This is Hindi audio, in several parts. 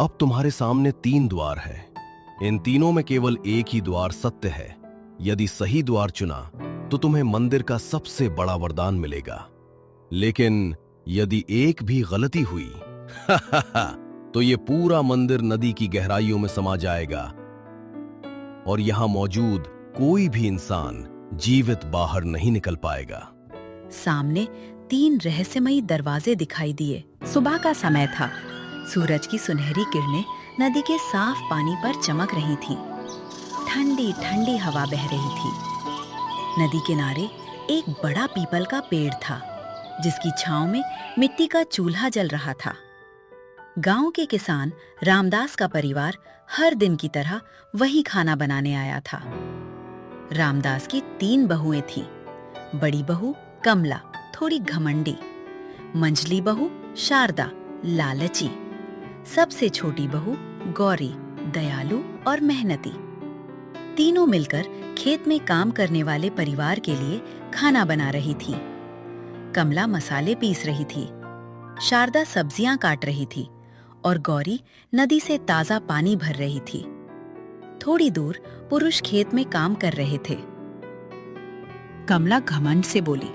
अब तुम्हारे सामने 3 द्वार है। इन तीनों में केवल एक ही द्वार सत्य है। यदि सही द्वार चुना तो तुम्हें मंदिर का सबसे बड़ा वरदान मिलेगा। लेकिन यदि एक भी गलती हुई तो ये पूरा मंदिर नदी की गहराइयों में समा जाएगा और यहां मौजूद कोई भी इंसान जीवित बाहर नहीं निकल पाएगा। सामने 3 रहस्यमयी दरवाजे दिखाई दिए। सुबह का समय था। सूरज की सुनहरी किरणें नदी के साफ पानी पर चमक रही थीं। ठंडी ठंडी हवा बह रही थी। नदी किनारे एक बड़ा पीपल का पेड़ था, जिसकी छांव में मिट्टी का चूल्हा जल रहा था। गांव के किसान रामदास का परिवार हर दिन की तरह वही खाना बनाने आया था। रामदास की 3 बहुएं थीं। बड़ी बहू कमला थोड़ी घमंडी, मंझली बहू शारदा लालची, सबसे छोटी बहू गौरी दयालु और मेहनती। तीनों मिलकर खेत में काम करने वाले परिवार के लिए खाना बना रही थी। कमला मसाले पीस रही थी, शारदा सब्जियां काट रही थी और गौरी नदी से ताजा पानी भर रही थी। थोड़ी दूर पुरुष खेत में काम कर रहे थे। कमला घमंड से बोली,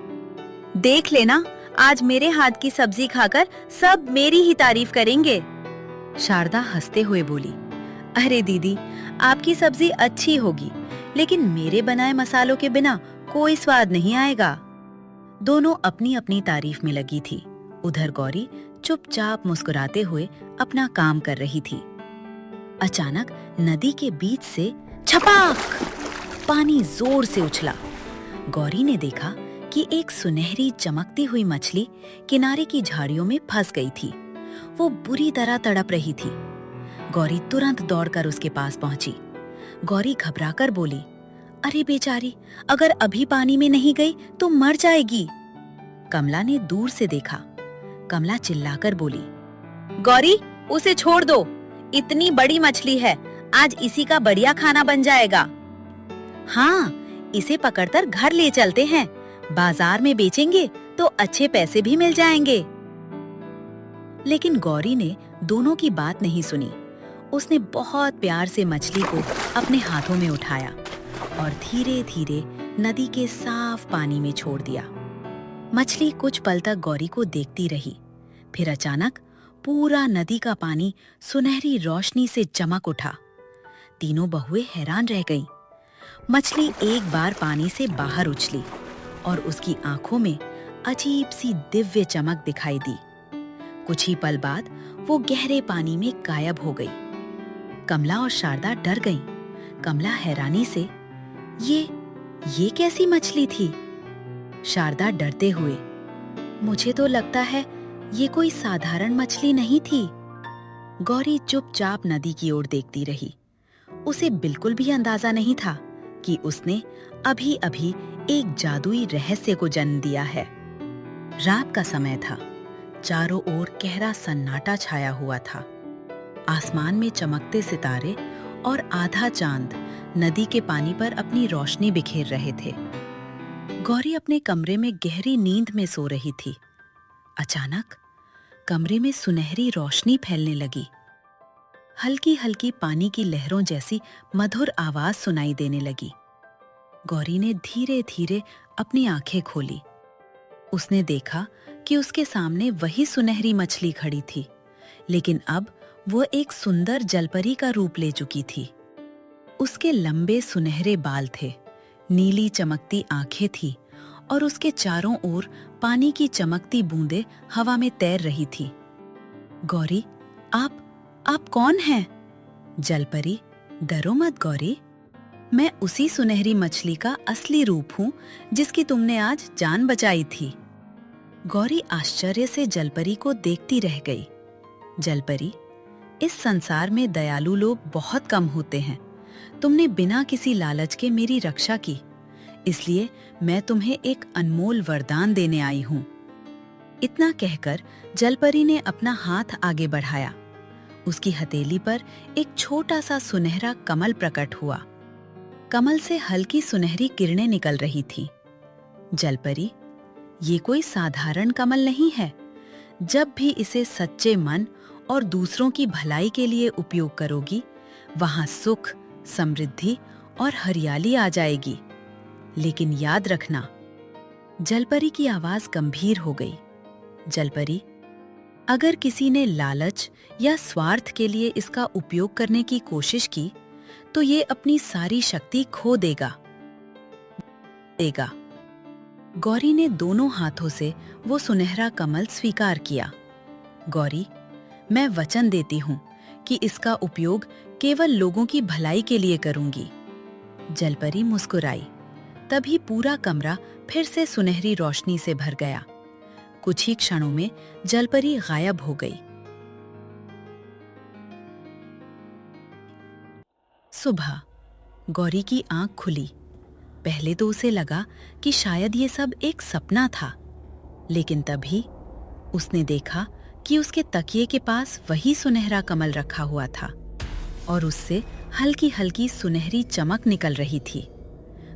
देख लेना, आज मेरे हाथ की सब्जी खाकर सब मेरी ही तारीफ करेंगे। शारदा हंसते हुए बोली, अरे दीदी, आपकी सब्जी अच्छी होगी, लेकिन मेरे बनाए मसालों के बिना कोई स्वाद नहीं आएगा। दोनों अपनी अपनी तारीफ में लगी थी। उधर गौरी चुपचाप मुस्कुराते हुए अपना काम कर रही थी। अचानक नदी के बीच से छपाक पानी जोर से उछला। गौरी ने देखा कि एक सुनहरी चमकती हुई मछली किनारे की झाड़ियों में फंस गई थी। वो बुरी तरह तड़प रही थी। गौरी तुरंत दौड़कर उसके पास पहुंची। गौरी घबराकर बोली, अरे बेचारी, अगर अभी पानी में नहीं गई तो मर जाएगी। कमला ने दूर से देखा। कमला चिल्लाकर बोली, गौरी, उसे छोड़ दो, इतनी बड़ी मछली है, आज इसी का बढ़िया खाना बन जाएगा। हाँ, इसे पकड़कर घर ले चलते हैं, बाजार में बेचेंगे तो अच्छे पैसे भी मिल जाएंगे। लेकिन गौरी ने दोनों की बात नहीं सुनी। उसने बहुत प्यार से मछली को अपने हाथों में उठाया और धीरे धीरे नदी के साफ पानी में छोड़ दिया। मछली कुछ पल तक गौरी को देखती रही। फिर अचानक पूरा नदी का पानी सुनहरी रोशनी से चमक उठा। तीनों बहुएं हैरान रह गईं। मछली एक बार पानी से बाहर उछली और उसकी आंखों में अजीब सी दिव्य चमक दिखाई दी। कुछ ही पल बाद वो गहरे पानी में गायब हो गई। कमला और शारदा डर गईं। कमला हैरानी से, ये कैसी मछली थी? शारदा डरते हुए, मुझे तो लगता है ये कोई साधारण मछली नहीं थी। गौरी चुपचाप नदी की ओर देखती रही। उसे बिल्कुल भी अंदाजा नहीं था कि उसने अभी अभी एक जादुई रहस्य को जन्म दिया है। रात का समय था। चारों ओर गहरा सन्नाटा छाया हुआ था। आसमान में चमकते सितारे और आधा चांद नदी के पानी पर अपनी रोशनी बिखेर रहे थे। गौरी अपने कमरे में गहरी नींद में सो रही थी। अचानक कमरे में सुनहरी रोशनी फैलने लगी। हल्की हल्की पानी की लहरों जैसी मधुर आवाज सुनाई देने लगी। गौरी ने धीरे धीरे अपनी आंखें खोली। उसने देखा कि उसके सामने वही सुनहरी मछली खड़ी थी, लेकिन अब वो एक सुंदर जलपरी का रूप ले चुकी थी। उसके लंबे सुनहरे बाल थे, नीली चमकती आंखें थी और उसके चारों ओर पानी की चमकती बूंदें हवा में तैर रही थी। गौरी, आप कौन हैं? जलपरी, डरो मत गौरी, मैं उसी सुनहरी मछली का असली रूप हूँ जिसकी तुमने आज जान बचाई थी। गौरी आश्चर्य से जलपरी को देखती रह गई। जलपरी, इस संसार में दयालु लोग बहुत कम होते हैं। तुमने बिना किसी लालच के मेरी रक्षा की, इसलिए मैं तुम्हें एक अनमोल वरदान देने आई हूँ। इतना कहकर जलपरी ने अपना हाथ आगे बढ़ाया। उसकी हथेली पर एक छोटा सा सुनहरा कमल प्रकट हुआ। कमल से हल्की सुनहरी किरणें निकल रही थीं। जलपरी, ये कोई साधारण कमल नहीं है। जब भी इसे सच्चे मन और दूसरों की भलाई के लिए उपयोग करोगी, वहां सुख, समृद्धि और हरियाली आ जाएगी। लेकिन याद रखना। जलपरी की आवाज गंभीर हो गई। जलपरी, अगर किसी ने लालच या स्वार्थ के लिए इसका उपयोग करने की कोशिश की, तो ये अपनी सारी शक्ति खो देगा। गौरी ने दोनों हाथों से वो सुनहरा कमल स्वीकार किया। गौरी, मैं वचन देती हूँ कि इसका उपयोग केवल लोगों की भलाई के लिए करूंगी। जलपरी मुस्कुराई। तभी पूरा कमरा फिर से सुनहरी रोशनी से भर गया। कुछ ही क्षणों में जलपरी गायब हो गई। सुबह गौरी की आंख खुली। पहले तो उसे लगा कि शायद ये सब एक सपना था, लेकिन तभी उसने देखा कि उसके तकिए के पास वही सुनहरा कमल रखा हुआ था और उससे हल्की हल्की सुनहरी चमक निकल रही थी।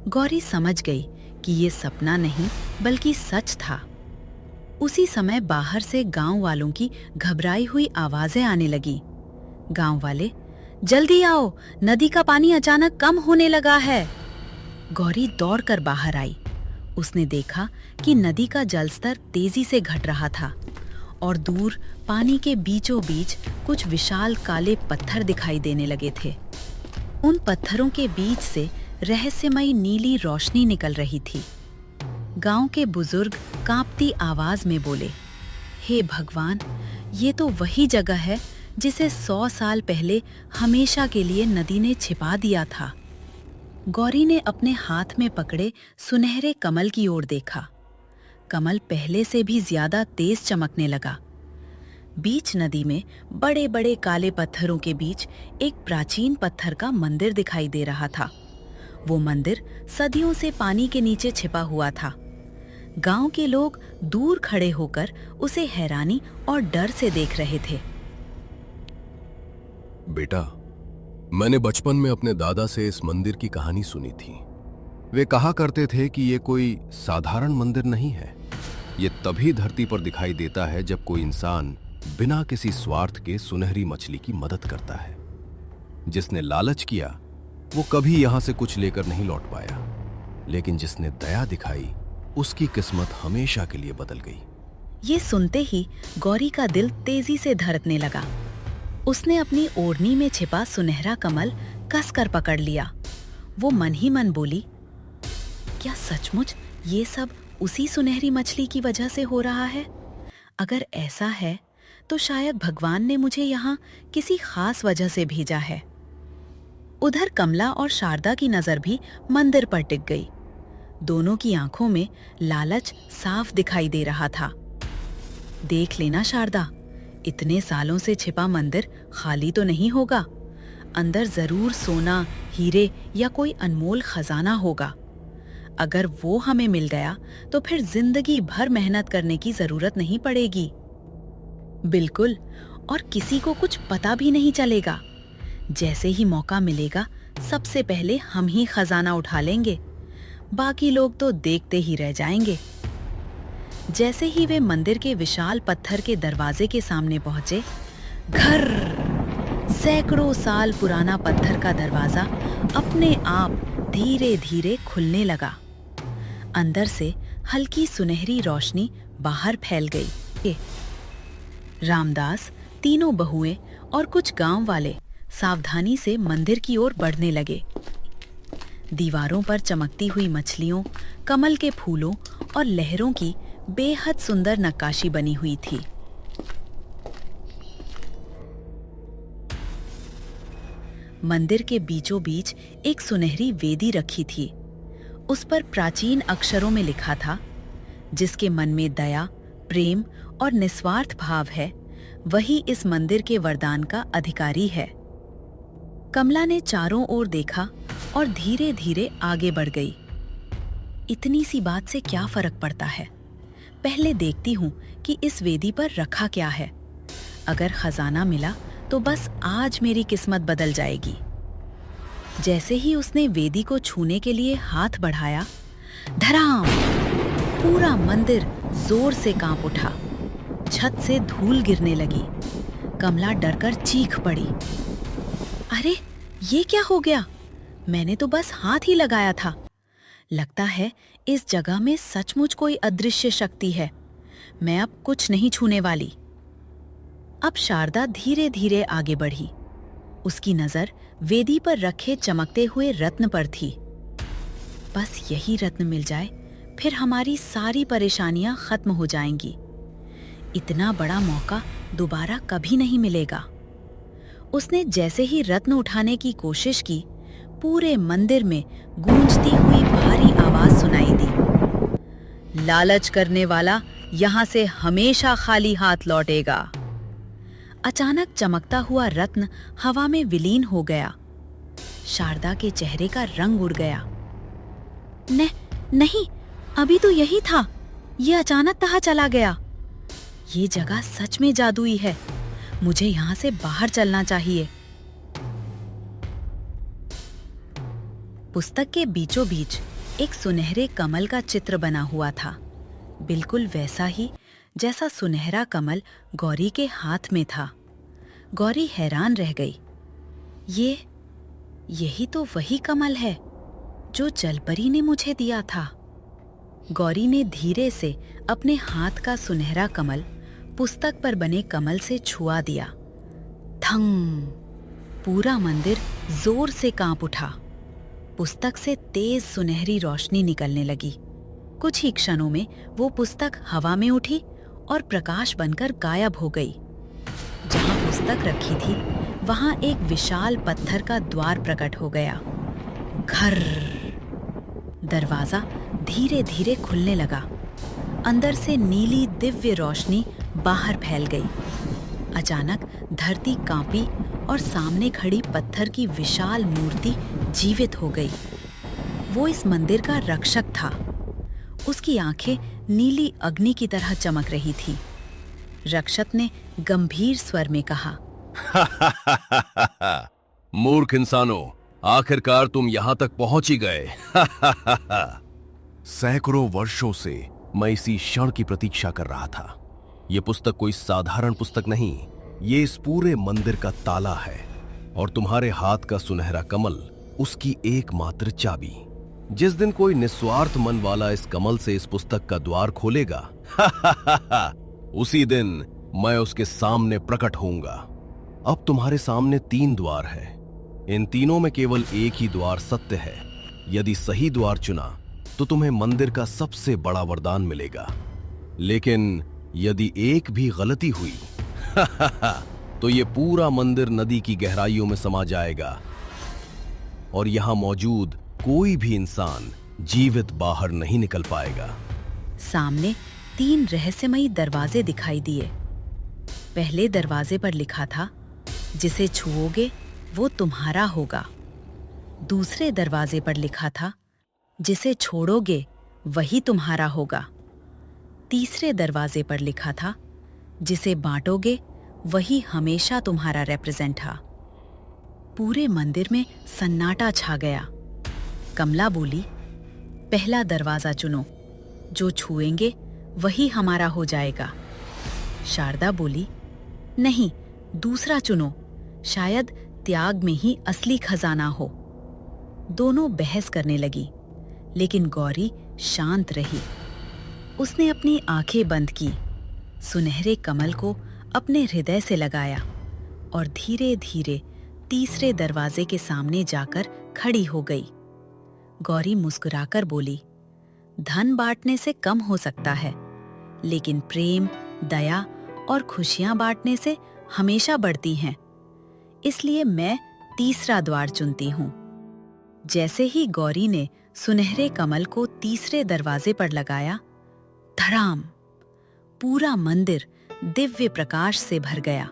गौरी समझ गई कि ये सपना नहीं बल्कि सच था। उसी समय बाहर से गांव वालों की घबराई हुई आवाजें आने लगी। गांव वाले, जल्दी आओ, नदी का पानी अचानक कम होने लगा है। गौरी दौड़कर बाहर आई। उसने देखा कि नदी का जलस्तर तेजी से घट रहा था और दूर पानी के बीचों बीच कुछ विशाल काले पत्थर दिखाई देने लगे थे। उन पत्थरों के बीच से रहस्यमयी नीली रोशनी निकल रही थी। गांव के बुजुर्ग कांपती आवाज में बोले, हे भगवान, ये तो वही जगह है जिसे 100 साल पहले हमेशा के लिए नदी ने छिपा दिया था। गौरी ने अपने हाथ में पकड़े सुनहरे कमल की ओर देखा। कमल पहले से भी ज्यादा तेज चमकने लगा। बीच नदी में बड़े बड़े काले पत्थरों के बीच एक प्राचीन पत्थर का मंदिर दिखाई दे रहा था। वो मंदिर सदियों से पानी के नीचे छिपा हुआ था। गांव के लोग दूर खड़े होकर उसे हैरानी और डर से देख रहे थे। बेटा, मैंने बचपन में अपने दादा से इस मंदिर की कहानी सुनी थी। वे कहा करते थे कि ये कोई साधारण मंदिर नहीं है। ये तभी धरती पर दिखाई देता है जब कोई इंसान बिना किसी स्वार्थ के सुनहरी मछली की मदद करता है। जिसने लालच किया वो कभी यहां से कुछ लेकर नहीं लौट पाया, लेकिन जिसने दया दिखाई उसकी किस्मत हमेशा के लिए बदल गई। ये सुनते ही गौरी का दिल तेजी से धड़कने लगा। उसने अपनी ओढ़नी में छिपा सुनहरा कमल कसकर पकड़ लिया। वो मन ही मन बोली, क्या सचमुच ये सब उसी सुनहरी मछली की वजह से हो रहा है? अगर ऐसा है तो शायद भगवान ने मुझे यहाँ किसी खास वजह से भेजा है। उधर कमला और शारदा की नजर भी मंदिर पर टिक गई। दोनों की आंखों में लालच साफ दिखाई दे रहा था। देख लेना शारदा, इतने सालों से छिपा मंदिर खाली तो नहीं होगा। अंदर जरूर सोना, हीरे या कोई अनमोल खजाना होगा। अगर वो हमें मिल गया तो फिर जिंदगी भर मेहनत करने की जरूरत नहीं पड़ेगी। बिल्कुल, और किसी को कुछ पता भी नहीं चलेगा। जैसे ही मौका मिलेगा सबसे पहले हम ही खजाना उठा लेंगे, बाकी लोग तो देखते ही रह जाएंगे। जैसे ही वे मंदिर के विशाल पत्थर के दरवाजे के सामने पहुंचे, घर सैकड़ों साल पुराना पत्थर का दरवाजा अपने आप धीरे धीरे खुलने लगा। अंदर से हल्की सुनहरी रोशनी बाहर फैल गई। रामदास, तीनों बहुएं और कुछ गांव वाले सावधानी से मंदिर की ओर बढ़ने लगे। दीवारों पर चमकती हुई मछलियों, कमल के फूलों और लहरों की बेहद सुंदर नक्काशी बनी हुई थी। मंदिर के बीचों बीच एक सुनहरी वेदी रखी थी। उस पर प्राचीन अक्षरों में लिखा था, जिसके मन में दया, प्रेम और निस्वार्थ भाव है, वही इस मंदिर के वरदान का अधिकारी है। कमला ने चारों ओर देखा और धीरे धीरे आगे बढ़ गई। इतनी सी बात से क्या फर्क पड़ता है? पहले देखती हूँ कि इस वेदी पर रखा क्या है। अगर खजाना मिला तो बस आज मेरी किस्मत बदल जाएगी। जैसे ही उसने वेदी को छूने के लिए हाथ बढ़ाया, धड़ाम! पूरा मंदिर जोर से कांप उठा। छत से धूल गिरने लगी। कमला डरकर चीख पड़ी। अरे ये क्या हो गया? मैंने तो बस हाथ ही लगाया था। लगता है इस जगह में सचमुच कोई अदृश्य शक्ति है। मैं अब कुछ नहीं छूने वाली। अब शारदा धीरे धीरे आगे बढ़ी। उसकी नजर वेदी पर रखे चमकते हुए रत्न पर थी। बस यही रत्न मिल जाए, फिर हमारी सारी परेशानियां खत्म हो जाएंगी। इतना बड़ा मौका दोबारा कभी नहीं मिलेगा। उसने जैसे ही रत्न उठाने की कोशिश की, पूरे मंदिर में गूंजती हुई भारी आवाज सुनाई दी। लालच करने वाला यहां से हमेशा खाली हाथ लौटेगा। अचानक चमकता हुआ रत्न हवा में विलीन हो गया। शारदा के चेहरे का रंग उड़ गया। नहीं, अभी तो यही था। ये अचानक कहाँ चला गया? ये जगह सच में जादुई है। मुझे यहां से बाहर चलना चाहिए। पुस्तक के बीचों बीच एक सुनहरे कमल का चित्र बना हुआ था, बिल्कुल वैसा ही जैसा सुनहरा कमल गौरी के हाथ में था। गौरी हैरान रह गई। यही तो वही कमल है जो जलपरी ने मुझे दिया था। गौरी ने धीरे से अपने हाथ का सुनहरा कमल पुस्तक पर बने कमल से छुआ दिया। थंग! पूरा मंदिर जोर से कांप उठा। पुस्तक से तेज सुनहरी रोशनी निकलने लगी। कुछ ही क्षणों में वो पुस्तक हवा में उठी और प्रकाश बनकर गायब हो गई। जहां पुस्तक रखी थी, वहां एक विशाल पत्थर का द्वार प्रकट हो गया। घर! दरवाजा धीरे धीरे खुलने लगा। अंदर से नीली दिव्य रोशनी बाहर फैल गई। अचानक धरती कांपी और सामने खड़ी पत्थर की विशाल मूर्ति जीवित हो गई। वो इस मंदिर का रक्षक था। उसकी आंखें नीली अग्नि की तरह चमक रही थी। रक्षक ने गंभीर स्वर में कहा, मूर्ख इंसानों, आखिरकार तुम यहां तक पहुंच ही गए। सैकड़ों वर्षों से मैं इसी क्षण की प्रतीक्षा कर रहा था। यह पुस्तक कोई साधारण पुस्तक नहीं, ये इस पूरे मंदिर का ताला है और तुम्हारे हाथ का सुनहरा कमल उसकी एकमात्र चाबी। जिस दिन कोई निस्वार्थ मन वाला इस कमल से इस पुस्तक का द्वार खोलेगा, उसी दिन मैं उसके सामने प्रकट होऊंगा। अब तुम्हारे सामने 3 द्वार है। इन तीनों में केवल एक ही द्वार सत्य है। यदि सही द्वार चुना तो तुम्हें मंदिर का सबसे बड़ा वरदान मिलेगा। लेकिन यदि एक भी गलती हुई तो ये पूरा मंदिर नदी की गहराइयों में समा जाएगा और यहां मौजूद कोई भी इंसान जीवित बाहर नहीं निकल पाएगा। सामने 3 रहस्यमयी दरवाजे दिखाई दिए। पहले दरवाजे पर लिखा था, जिसे छुओगे वो तुम्हारा होगा। दूसरे दरवाजे पर लिखा था, जिसे छोड़ोगे वही तुम्हारा होगा। तीसरे दरवाजे पर लिखा था, जिसे बांटोगे वही हमेशा तुम्हारा रिप्रेजेंट था। पूरे मंदिर में सन्नाटा छा गया। कमला बोली, पहला दरवाजा चुनो, जो छुएंगे वही हमारा हो जाएगा। शारदा बोली, नहीं, दूसरा चुनो, शायद त्याग में ही असली खजाना हो। दोनों बहस करने लगी, लेकिन गौरी शांत रही। उसने अपनी आंखें बंद की, सुनहरे कमल को अपने हृदय से लगाया और धीरे धीरे तीसरे दरवाजे के सामने जाकर खड़ी हो गई। गौरी मुस्कुराकर बोली, धन बांटने से कम हो सकता है, लेकिन प्रेम, दया और खुशियां बांटने से हमेशा बढ़ती हैं। इसलिए मैं तीसरा द्वार चुनती हूं। जैसे ही गौरी ने सुनहरे कमल को तीसरे दरवाजे पर लगाया, धड़ाम! पूरा मंदिर दिव्य प्रकाश से भर गया।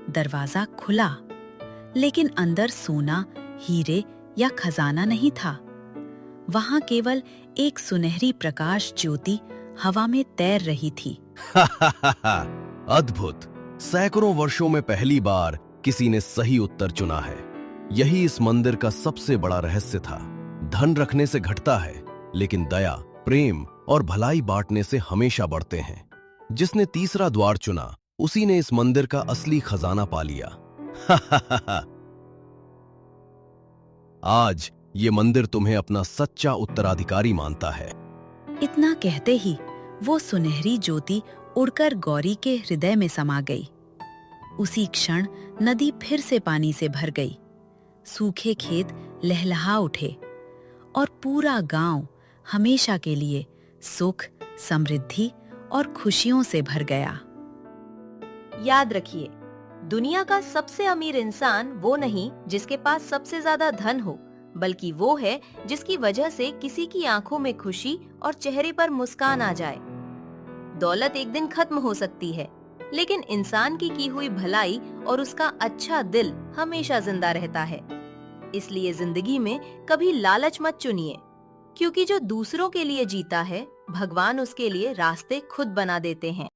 दरवाजा खुला, लेकिन अंदर सोना, हीरे या खजाना नहीं था। वहां केवल एक सुनहरी प्रकाश ज्योति हवा में तैर रही थी। अद्भुत! सैकड़ों वर्षों में पहली बार किसी ने सही उत्तर चुना है। यही इस मंदिर का सबसे बड़ा रहस्य था। धन रखने से घटता है, लेकिन दया, प्रेम और भलाई बांटने से हमेशा बढ़ते हैं। जिसने तीसरा द्वार चुना उसी ने इस मंदिर का असली खजाना पा लिया। आज ये मंदिर तुम्हें अपना सच्चा उत्तराधिकारी मानता है। इतना कहते ही वो सुनहरी ज्योति उड़कर गौरी के हृदय में समा गई। उसी क्षण नदी फिर से पानी से भर गई। सूखे खेत लहलहा उठे और पूरा गांव हमेशा के लिए सुख, समृद्धि और खुशियों से भर गया। याद रखिए, दुनिया का सबसे अमीर इंसान वो नहीं जिसके पास सबसे ज्यादा धन हो, बल्कि वो है जिसकी वजह से किसी की आंखों में खुशी और चेहरे पर मुस्कान आ जाए। दौलत एक दिन खत्म हो सकती है, लेकिन इंसान की हुई भलाई और उसका अच्छा दिल हमेशा जिंदा रहता है। इसलिए जिंदगी में कभी लालच मत चुनिए, क्योंकि जो दूसरों के लिए जीता है, भगवान उसके लिए रास्ते खुद बना देते हैं।